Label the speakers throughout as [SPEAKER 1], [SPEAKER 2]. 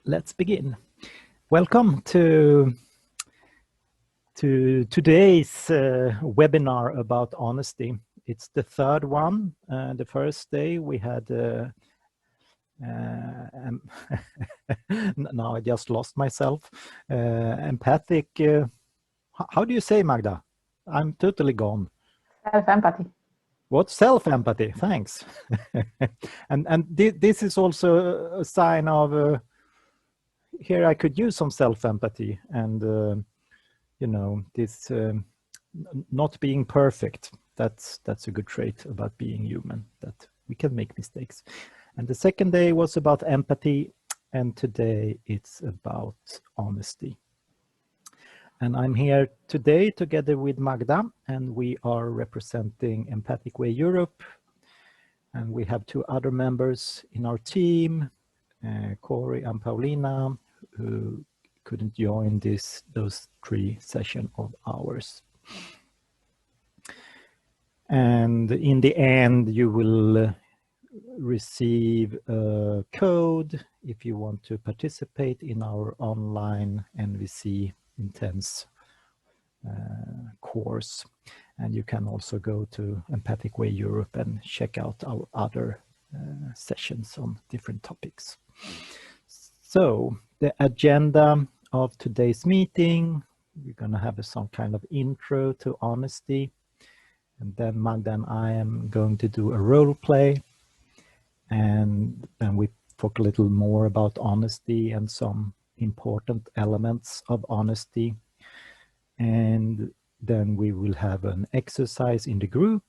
[SPEAKER 1] let's begin. Welcome to today's webinar about honesty. It's the third one. The first day we had now I just lost myself. Empathic. How do you say, Magda? I'm totally gone.
[SPEAKER 2] Self-empathy.
[SPEAKER 1] What? Self-empathy. Thanks. and this is also a sign of here I could use some self-empathy and you know, this not being perfect. That's a good trait about being human, that we can make mistakes. And the second day was about empathy, and today it's about honesty. And I'm here today together with Magda, and we are representing Empathic Way Europe. And we have two other members in our team, Corey and Paulina, who couldn't join those three sessions of ours. And in the end, you will receive a code if you want to participate in our online NVC intense course. And you can also go to Empathic Way Europe and check out our other sessions on different topics. So the agenda of today's meeting, we're going to have some kind of intro to honesty. And then Magda and I am going to do a role play. And then we talk a little more about honesty and some important elements of honesty. And then we will have an exercise in the group.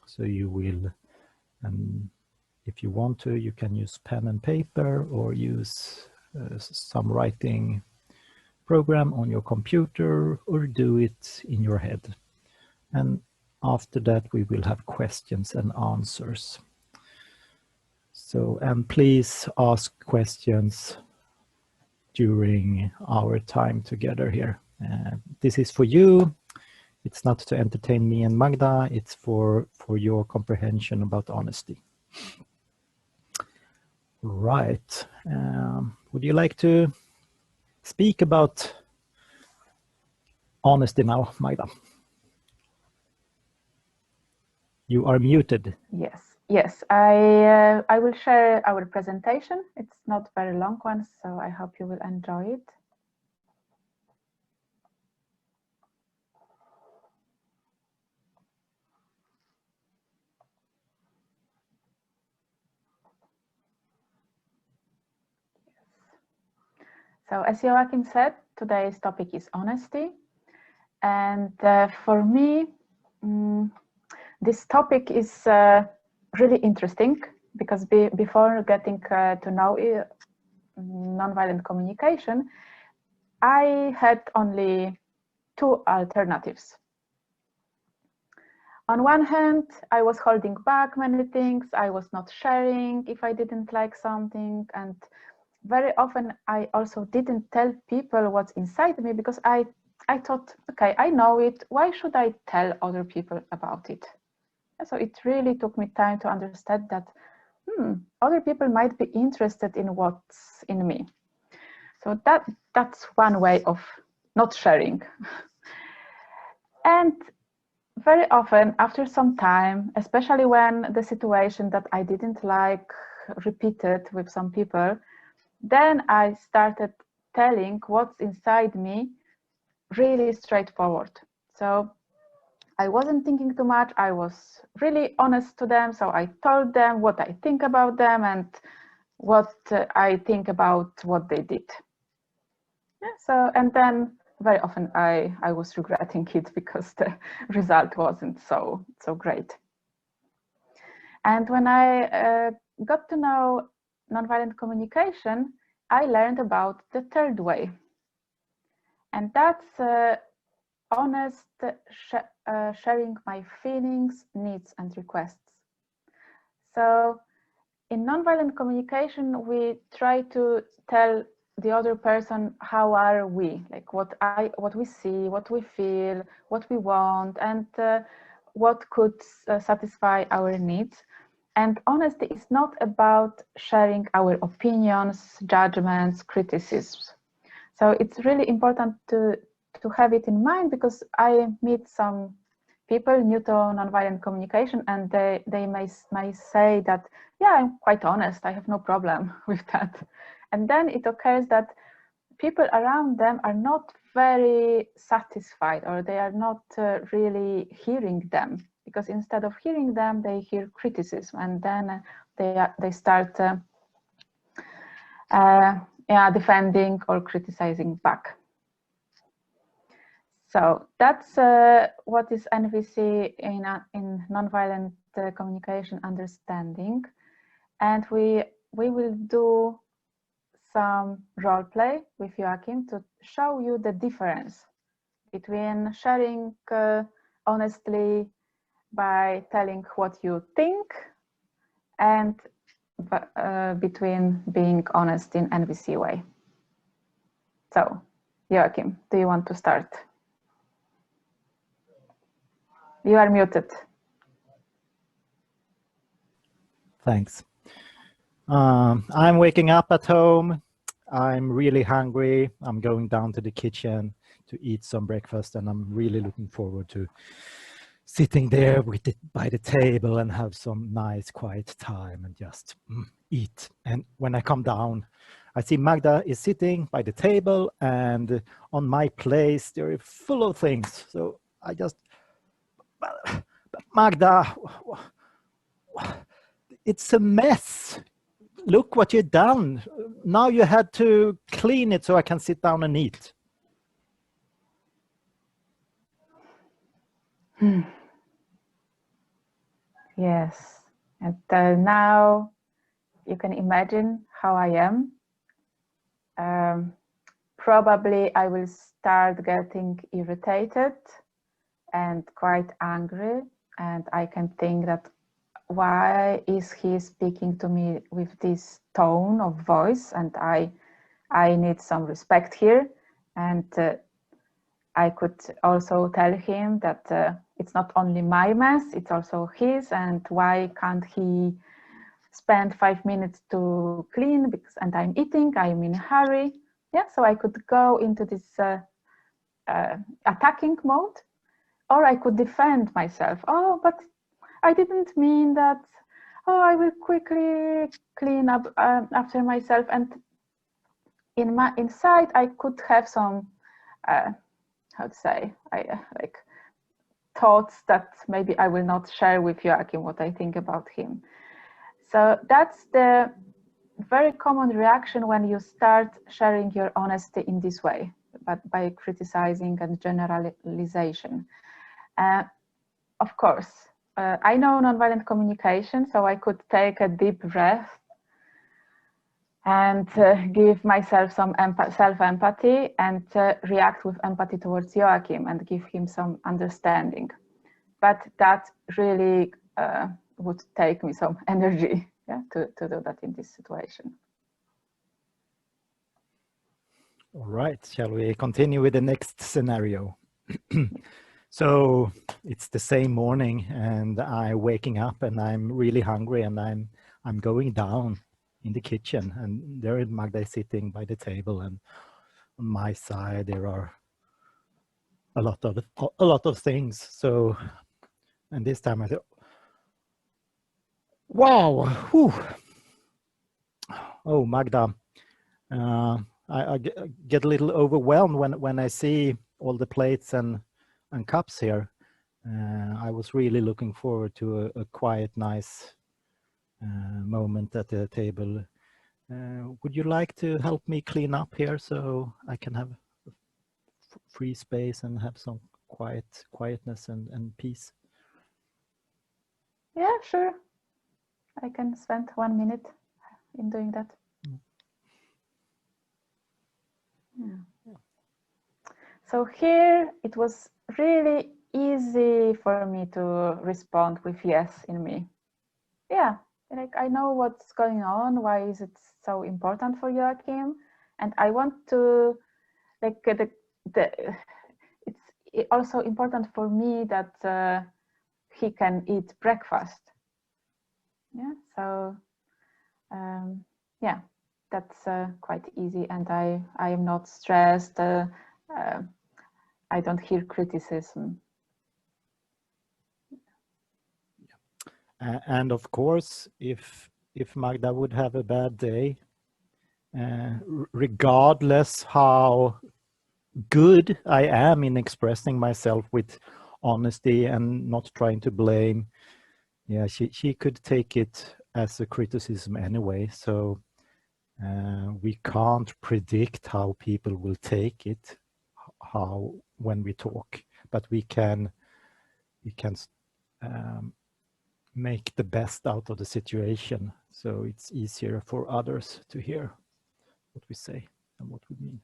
[SPEAKER 1] So you will, if you want to, you can use pen and paper or use some writing program on your computer or do it in your head. And after that, we will have questions and answers. So, and please ask questions during our time together here. This is for you. It's not to entertain me and Magda, it's for your comprehension about honesty. Right. Would you like to speak about honesty now, Magda? You are muted.
[SPEAKER 2] Yes. I will share our presentation. It's not a very long one, so I hope you will enjoy it. So as Joachim said, today's topic is honesty. And for me, this topic is really interesting because before getting to know nonviolent communication, I had only two alternatives. On one hand, I was holding back many things. I was not sharing if I didn't like something. And very often I also didn't tell people what's inside me because I thought, okay, I know it. Why should I tell other people about it? So it really took me time to understand that other people might be interested in what's in me. So that's one way of not sharing. And very often after some time, especially when the situation that I didn't like repeated with some people, then I started telling what's inside me really straightforward. So I wasn't thinking too much. I was really honest to them. So I told them what I think about them and what I think about what they did. Yeah, so, and then very often I was regretting it because the result wasn't so great. And when I got to know nonviolent communication, I learned about the third way. And that's honest sharing my feelings, needs, and requests. So in nonviolent communication, we try to tell the other person how are we, like what we see, what we feel, what we want, and what could satisfy our needs. And honesty is not about sharing our opinions, judgments, criticisms. So it's really important to have it in mind, because I meet some people new to nonviolent communication, and they may say that, yeah, I'm quite honest, I have no problem with that. And then it occurs that people around them are not very satisfied, or they are not really hearing them, because instead of hearing them, they hear criticism, and then they start defending or criticizing back. So that's what is NVC in nonviolent communication understanding, and we will do some role play with Joachim to show you the difference between sharing honestly by telling what you think, and between being honest in NVC way. So, Joachim, do you want to start? You are muted.
[SPEAKER 1] Thanks. I'm waking up at home. I'm really hungry. I'm going down to the kitchen to eat some breakfast, and I'm really looking forward to sitting there by the table and have some nice quiet time and just eat. And when I come down, I see Magda is sitting by the table, and on my place they're full of things. So I just, but Magda, it's a mess. Look what you've done. Now you had to clean it so I can sit down and eat.
[SPEAKER 2] Yes, and now you can imagine how I am. Probably I will start getting irritated and quite angry, and I can think that, why is he speaking to me with this tone of voice, and I need some respect here. And I could also tell him that it's not only my mess, it's also his, and why can't he spend 5 minutes to clean, because, and I'm eating, I'm in a hurry. Yeah, so I could go into this attacking mode, or I could defend myself. Oh, but I didn't mean that. Oh, I will quickly clean up after myself. And inside, I could have some, how to say, like thoughts that maybe I will not share with Joachim what I think about him. So that's the very common reaction when you start sharing your honesty in this way, but by criticizing and generalization. Of course, I know nonviolent communication, so I could take a deep breath and give myself some self-empathy and react with empathy towards Joachim and give him some understanding. But that really would take me some energy, yeah, to do that in this situation.
[SPEAKER 1] All right, shall we continue with the next scenario? So it's the same morning, and I'm waking up, and I'm really hungry, and I'm going down in the kitchen, and there is Magda sitting by the table, and on my side there are a lot of things. So, and this time I thought, wow, whew. Oh, Magda, I get a little overwhelmed when I see all the plates and cups here. I was really looking forward to a quiet, nice moment at the table. Would you like to help me clean up here so I can have free space and have some quietness and peace?
[SPEAKER 2] Yeah, sure. I can spend 1 minute in doing that. Yeah. So here it was really easy for me to respond with yes in me. Yeah, like I know what's going on. Why is it so important for Joachim? And I want to, like, it's also important for me that he can eat breakfast. Yeah, so yeah, that's quite easy, and I am not stressed. I don't hear criticism.
[SPEAKER 1] And of course, if Magda would have a bad day, regardless how good I am in expressing myself with honesty and not trying to blame, yeah, she could take it as a criticism anyway. So we can't predict how people will take it, when we talk, but we can make the best out of the situation, so it's easier for others to hear what we say and what we mean.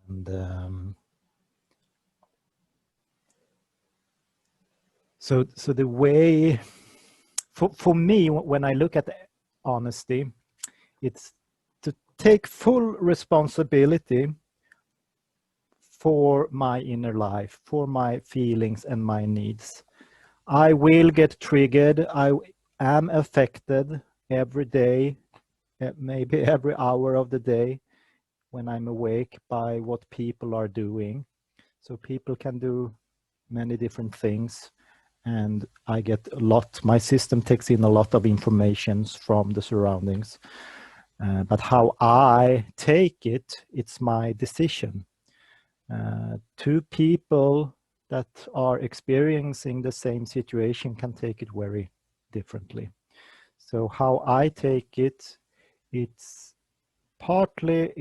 [SPEAKER 1] And so the way for me, when I look at honesty, it's to take full responsibility for my inner life, for my feelings and my needs. I will get triggered. I am affected every day, maybe every hour of the day when I'm awake, by what people are doing. So people can do many different things, and I get a lot, my system takes in a lot of information from the surroundings. But how I take it, it's my decision. Two people that are experiencing the same situation can take it very differently. So how I take it, it's partly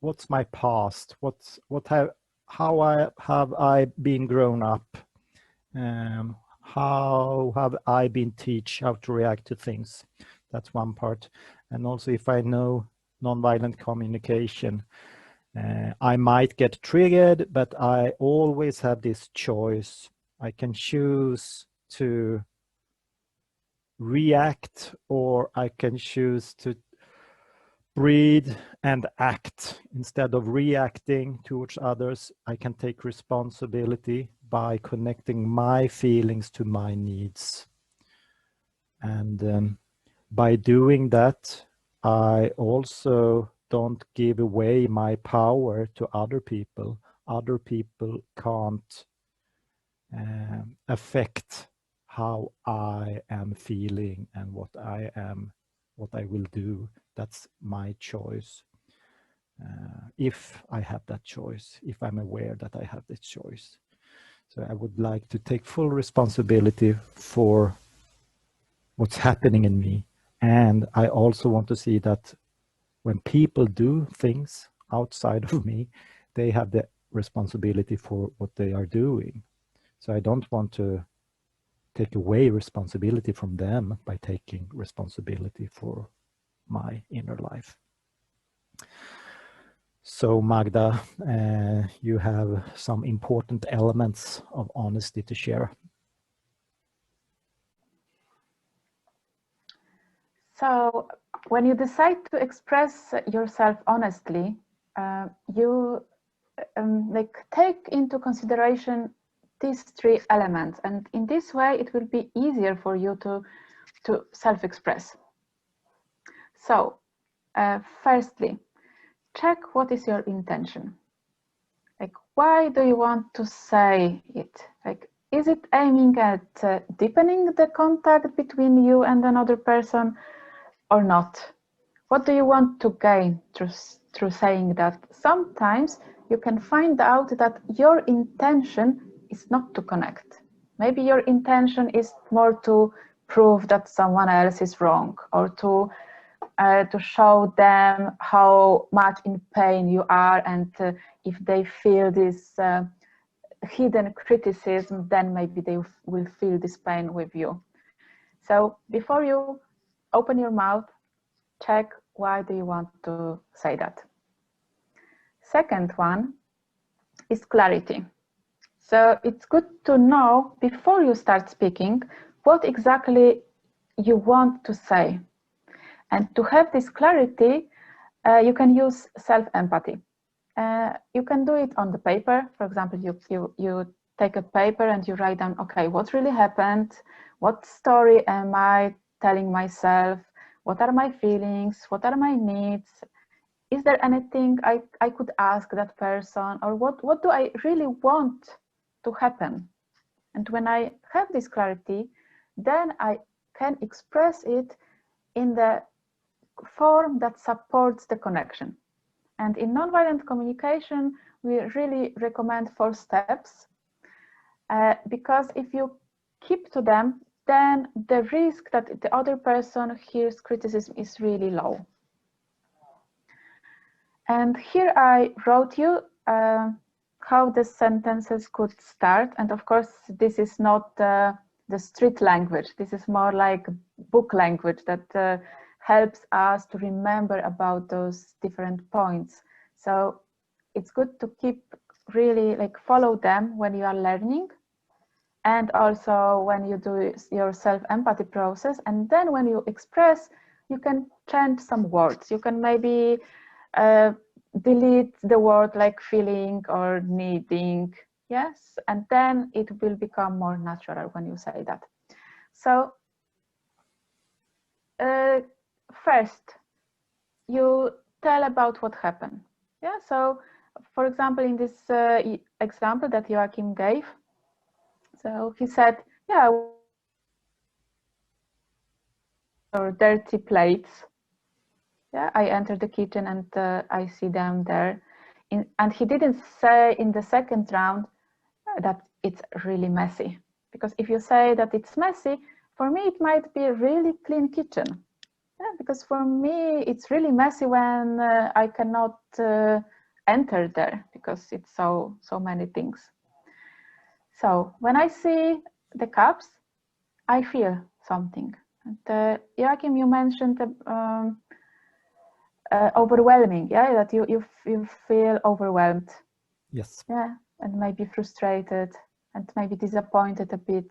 [SPEAKER 1] what's my past, how have I been grown up, how have I been taught how to react to things. That's one part. And also, if I know nonviolent communication, I might get triggered, but I always have this choice. I can choose to react, or I can choose to breathe and act. Instead of reacting towards others, I can take responsibility by connecting my feelings to my needs. And by doing that, I also don't give away my power to other people. Other people can't affect how I am feeling and what I will do. That's my choice. If I have that choice, if I'm aware that I have this choice. So I would like to take full responsibility for what's happening in me. And I also want to see that when people do things outside of me, they have the responsibility for what they are doing. So I don't want to take away responsibility from them by taking responsibility for my inner life. So Magda, you have some important elements of honesty to share.
[SPEAKER 2] So when you decide to express yourself honestly, you take into consideration these three elements, and in this way it will be easier for you to self-express. So firstly, check what is your intention. Like, why do you want to say it? Like, is it aiming at deepening the contact between you and another person or not? What do you want to gain through saying that? Sometimes you can find out that your intention is not to connect. Maybe your intention is more to prove that someone else is wrong, or to show them how much in pain you are, and if they feel this hidden criticism, then maybe they will feel this pain with you. So before you open your mouth, check, why do you want to say that? Second one is clarity. So it's good to know before you start speaking what exactly you want to say. And to have this clarity, you can use self-empathy. You can do it on the paper. For example, you take a paper and you write down, okay, what really happened? What story am I telling myself? What are my feelings? What are my needs? Is there anything I could ask that person? Or what do I really want to happen? And when I have this clarity, then I can express it in the form that supports the connection. And in nonviolent communication, we really recommend 4 steps, because if you keep to them, then the risk that the other person hears criticism is really low. And here I wrote you how the sentences could start. And of course, this is not the street language. This is more like book language that helps us to remember about those different points. So it's good to keep really like follow them when you are learning, and also when you do your self-empathy process. And then when you express, you can change some words. You can maybe delete the word like feeling or needing, yes, and then it will become more natural when you say that. So first, you tell about what happened. Yeah, so for example, in this example that Joachim gave, so he said, yeah, or dirty plates. Yeah, I enter the kitchen and I see them there. And he didn't say in the second round that it's really messy. Because if you say that it's messy, for me, it might be a really clean kitchen. Yeah, because for me, it's really messy when I cannot enter there because it's so many things. So when I see the cups, I feel something. And Joachim, you mentioned overwhelming, yeah, that you feel overwhelmed.
[SPEAKER 1] Yes.
[SPEAKER 2] Yeah, and maybe frustrated and maybe disappointed a bit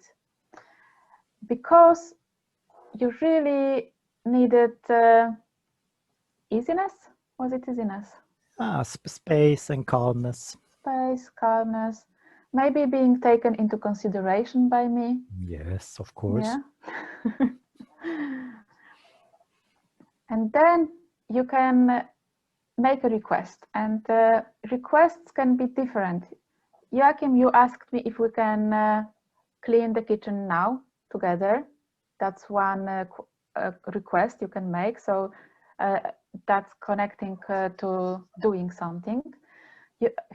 [SPEAKER 2] because you really needed easiness. Was it easiness?
[SPEAKER 1] Space and calmness.
[SPEAKER 2] Space, calmness, maybe being taken into consideration by me.
[SPEAKER 1] Yes, of course.
[SPEAKER 2] Yeah. And then you can make a request, and requests can be different. Joachim, you asked me if we can clean the kitchen now together. That's one request you can make. So that's connecting to doing something.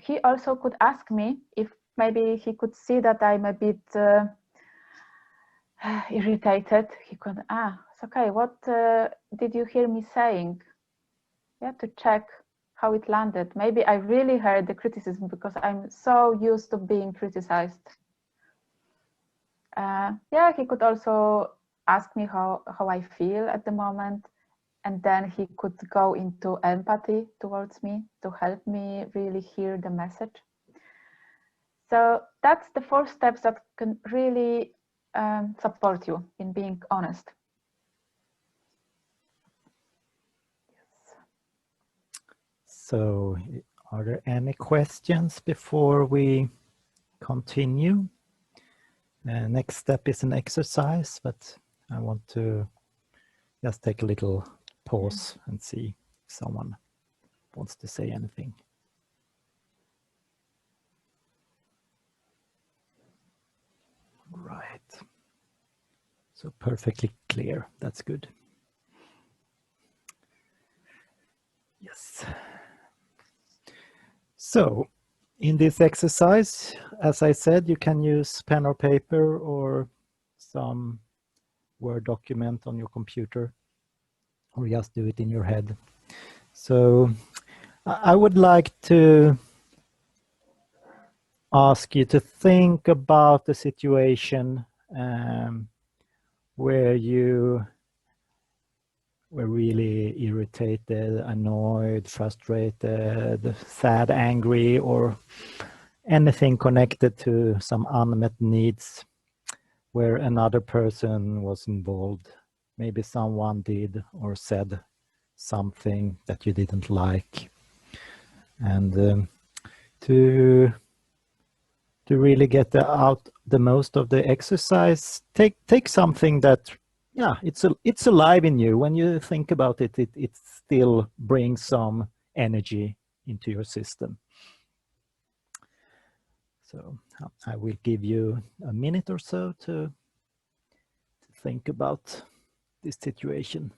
[SPEAKER 2] He also could ask me if maybe he could see that I'm a bit irritated. He could, it's okay. What did you hear me saying? Yeah, to check how it landed. Maybe I really heard the criticism because I'm so used to being criticized. Yeah, he could also ask me how I feel at the moment, and then he could go into empathy towards me to help me really hear the message. So that's the 4 steps that can really support you in being honest. Yes.
[SPEAKER 1] So, are there any questions before we continue? Next step is an exercise, but I want to just take a little pause and see if someone wants to say anything. Right. So perfectly clear. That's good. Yes. So in this exercise, as I said, you can use pen or paper or some Word document on your computer, or just do it in your head. So I would like to ask you to think about the situation where you were really irritated, annoyed, frustrated, sad, angry, or anything connected to some unmet needs where another person was involved. Maybe someone did or said something that you didn't like. And to to really get out the most of the exercise, take something that, yeah, it's alive in you. When you think about it, it still brings some energy into your system. So I will give you a minute or so to think about this situation.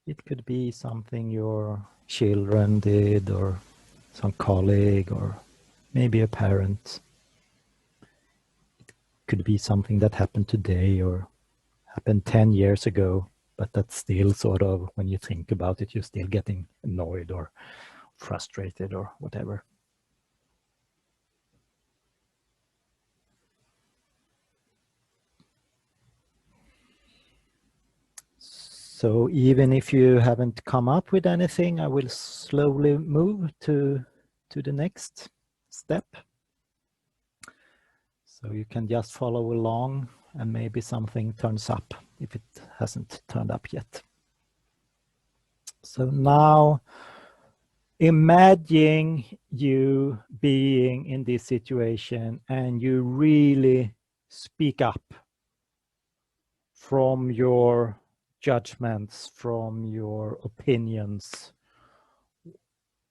[SPEAKER 1] It could be something your children did, or some colleague, or maybe a parent. It could be something that happened today or happened 10 years ago, but that's still sort of, when you think about it, you're still getting annoyed or frustrated or whatever. So even if you haven't come up with anything, I will slowly move to the next step. So you can just follow along, and maybe something turns up if it hasn't turned up yet. So now imagine you being in this situation and you really speak up from your judgments, from your opinions.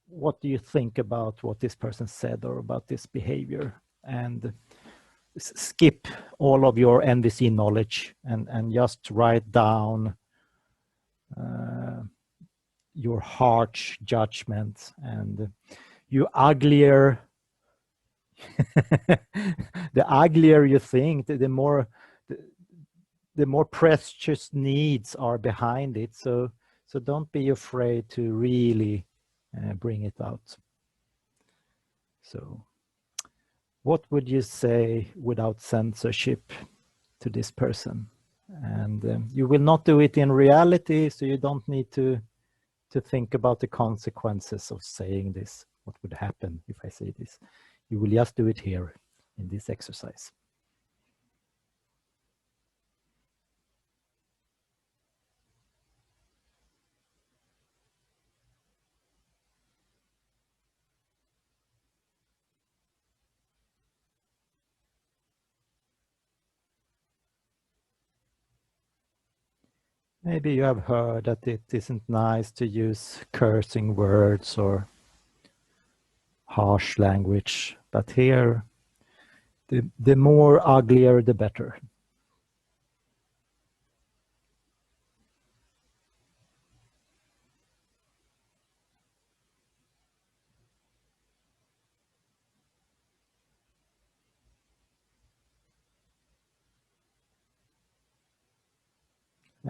[SPEAKER 1] What do you think about what this person said or about this behavior? And skip all of your NVC knowledge and just write down your harsh judgment. And you uglier, the uglier you think, the more precious needs are behind it. So don't be afraid to really bring it out. So what would you say without censorship to this person? And you will not do it in reality, so you don't need to think about the consequences of saying this. What would happen if I say this? You will just do it here in this exercise. Maybe you have heard that it isn't nice to use cursing words or harsh language, but here, the more uglier, the better.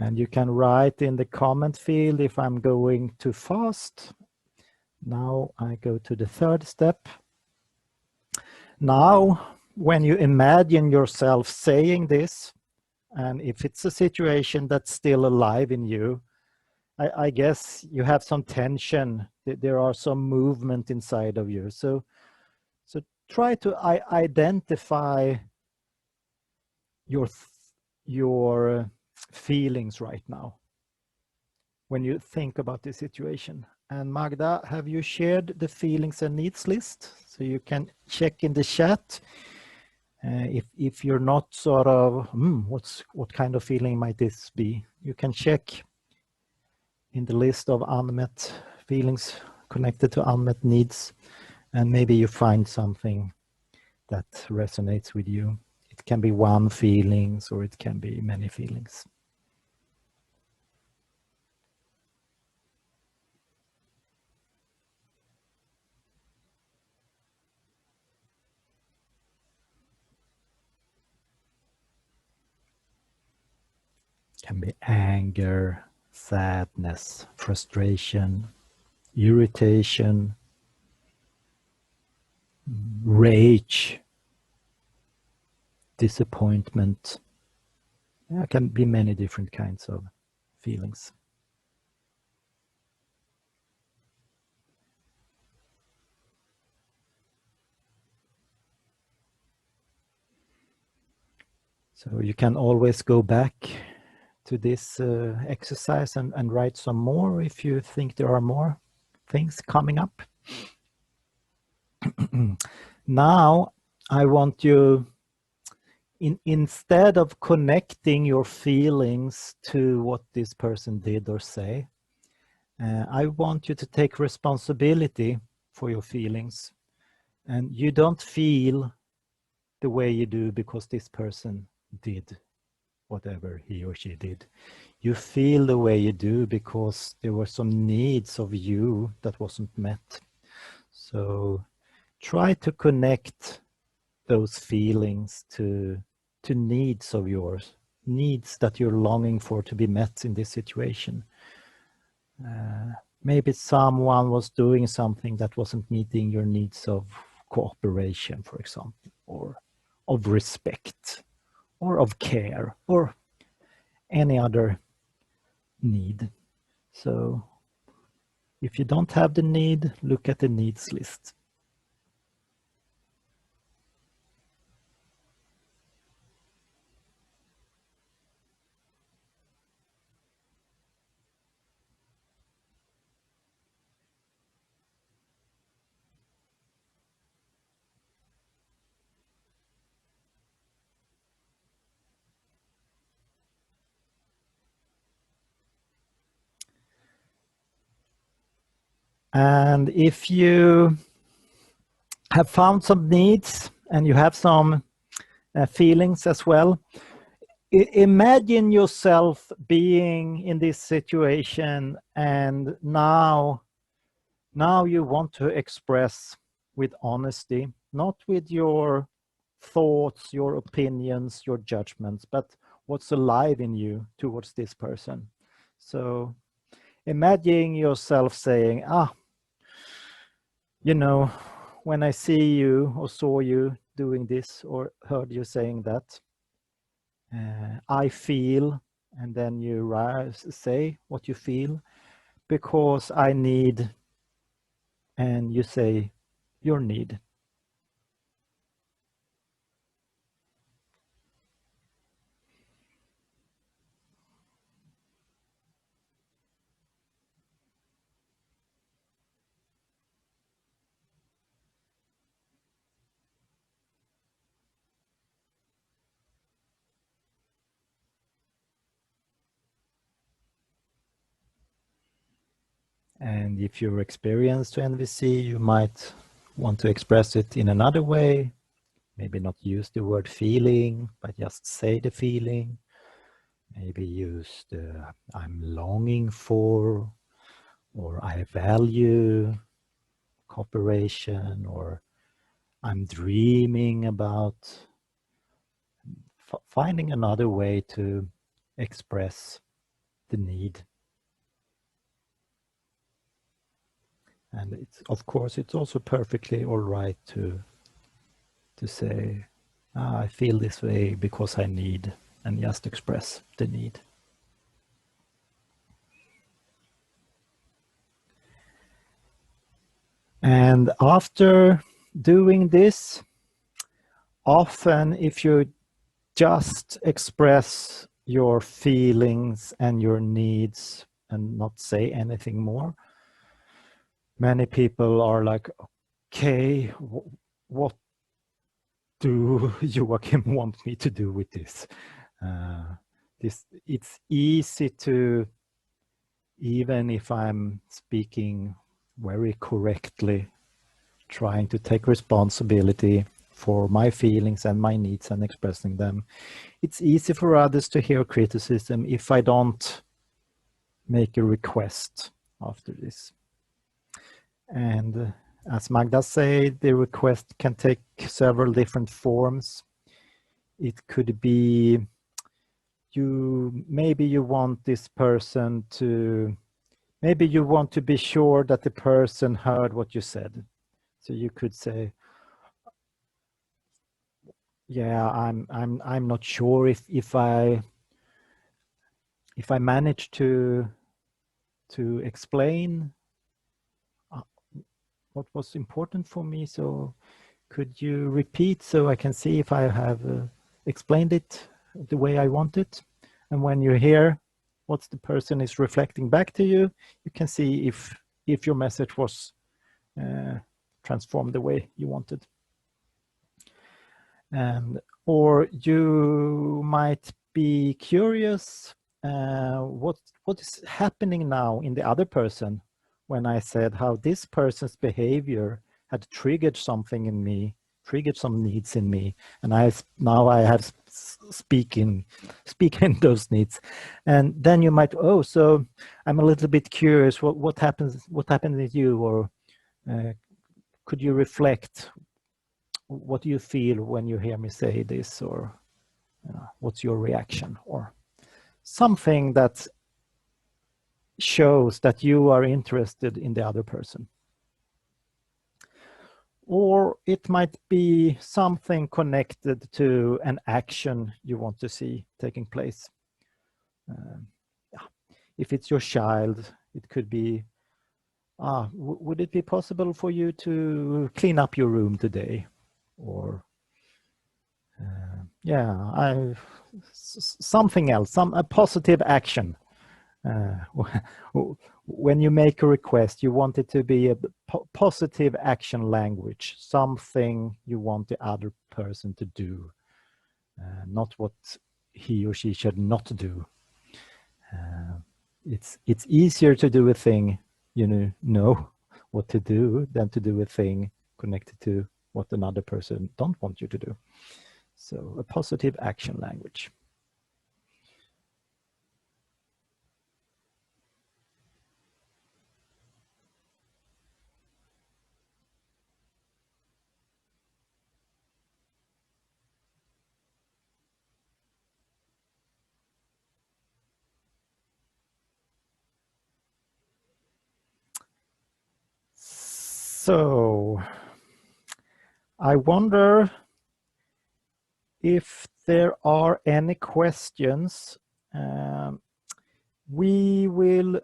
[SPEAKER 1] And you can write in the comment field if I'm going too fast. Now I go to the third step. Now, when you imagine yourself saying this, and if it's a situation that's still alive in you, I guess you have some tension. There are some movement inside of you. So try to identify your feelings right now when you think about the situation. And Magda, have you shared the feelings and needs list? So you can check in the chat if you're not sort of, what kind of feeling might this be? You can check in the list of unmet feelings connected to unmet needs, and maybe you find something that resonates with you. It can be one feeling, or it can be many feelings. It can be anger, sadness, frustration, irritation, rage, disappointment. There can be many different kinds of feelings. So you can always go back to this exercise and write some more if you think there are more things coming up. Now I want you, instead of connecting your feelings to what this person did or say, I want you to take responsibility for your feelings. And you don't feel the way you do because this person did whatever he or she did. You feel the way you do because there were some needs of you that wasn't met. So try to connect those feelings to needs of yours, needs that you're longing for to be met in this situation. Maybe someone was doing something that wasn't meeting your needs of cooperation, for example, or of respect, or of care, or any other need. So if you don't have the need, look at the needs list. And if you have found some needs and you have some feelings as well, imagine yourself being in this situation, and now you want to express with honesty, not with your thoughts, your opinions, your judgments, but what's alive in you towards this person. So imagine yourself saying, you know, when I see you or saw you doing this or heard you saying that, I feel, and then you say what you feel, because I need, and you say your need. And if you're experienced to NVC, you might want to express it in another way. Maybe not use the word feeling, but just say the feeling. Maybe use the I'm longing for, or I value cooperation, or I'm dreaming about. Finding another way to express the need. And it's, of course, it's also perfectly all right to say, I feel this way because I need, and just express the need. And after doing this, often if you just express your feelings and your needs and not say anything more, many people are like, okay, what do Joachim want me to do with this? It's easy to, even if I'm speaking very correctly, trying to take responsibility for my feelings and my needs and expressing them, it's easy for others to hear criticism if I don't make a request after this. And as Magda said, the request can take several different forms. It could be maybe you want this person to, maybe you want to be sure that the person heard what you said. So you could say, yeah, I'm not sure if I manage to explain what was important for me. So could you repeat so I can see if I have explained it the way I want it. And when you hear what the person is reflecting back to you, you can see if your message was transformed the way you wanted. Or you might be curious, what is happening now in the other person when I said how this person's behavior had triggered something in me, triggered some needs in me, and now I have speaking those needs. And then you might, oh, so I'm a little bit curious, what happened with you, or could you reflect? What do you feel when you hear me say this, or what's your reaction, or something that shows that you are interested in the other person. Or it might be something connected to an action you want to see taking place. If it's your child, it could be, would it be possible for you to clean up your room today? Or something else, a positive action. When you make a request, you want it to be a positive action language, something you want the other person to do, not what he or she should not do. It's easier to do a thing you know what to do than to do a thing connected to what another person don't want you to do. So a positive action language. So I wonder if there are any questions. We will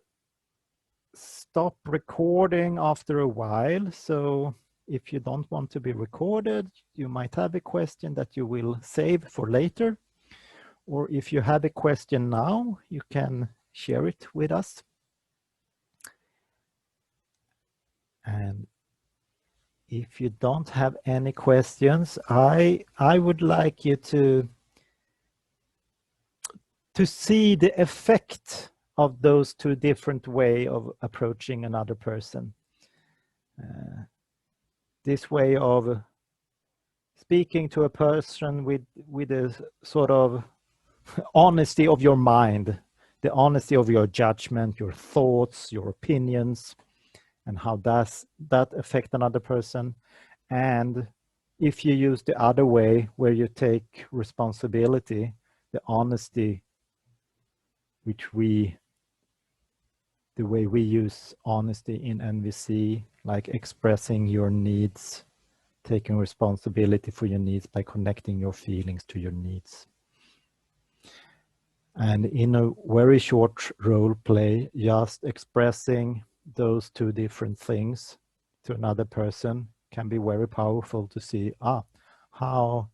[SPEAKER 1] stop recording after a while. So if you don't want to be recorded, you might have a question that you will save for later. Or if you have a question now, you can share it with us. And if you don't have any questions, I would like you to see the effect of those two different ways of approaching another person. This way of speaking to a person with a sort of honesty of your mind, the honesty of your judgment, your thoughts, your opinions, and how does that affect another person. And if you use the other way, where you take responsibility, the honesty, the way we use honesty in NVC, like expressing your needs, taking responsibility for your needs by connecting your feelings to your needs. And in a very short role play, just expressing those two different things to another person can be very powerful to see, how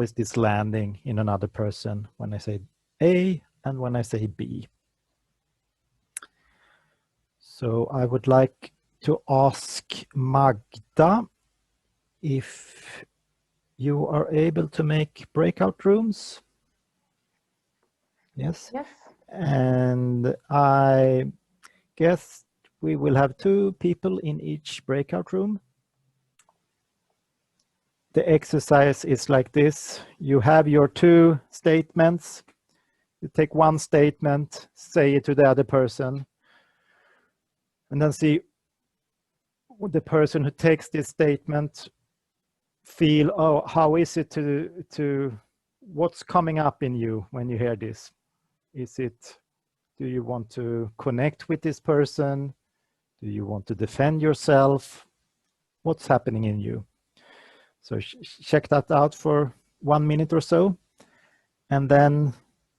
[SPEAKER 1] is this landing in another person when I say A and when I say B. So I would like to ask Magda if you are able to make breakout rooms. Yes?
[SPEAKER 2] Yes.
[SPEAKER 1] And I guess we will have 2 people in each breakout room. The exercise is like this. You have your 2 statements. You take one statement, say it to the other person, and then see the person who takes this statement feel, how is it to what's coming up in you when you hear this? Do you want to connect with this person? Do you want to defend yourself? What's happening in you? So check that out for 1 minute or so. And then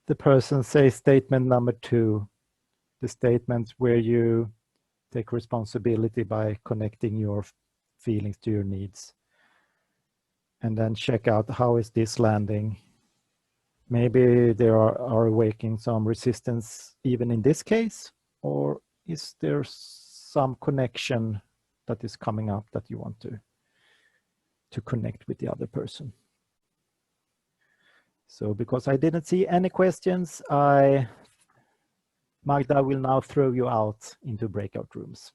[SPEAKER 1] the person says statement number 2, the statement where you take responsibility by connecting your feelings to your needs. And then check out, how is this landing maybe there are awakening some resistance even in this case, or is there some connection that is coming up that you want to connect with the other person? So because I didn't see any questions, Magda will now throw you out into breakout rooms.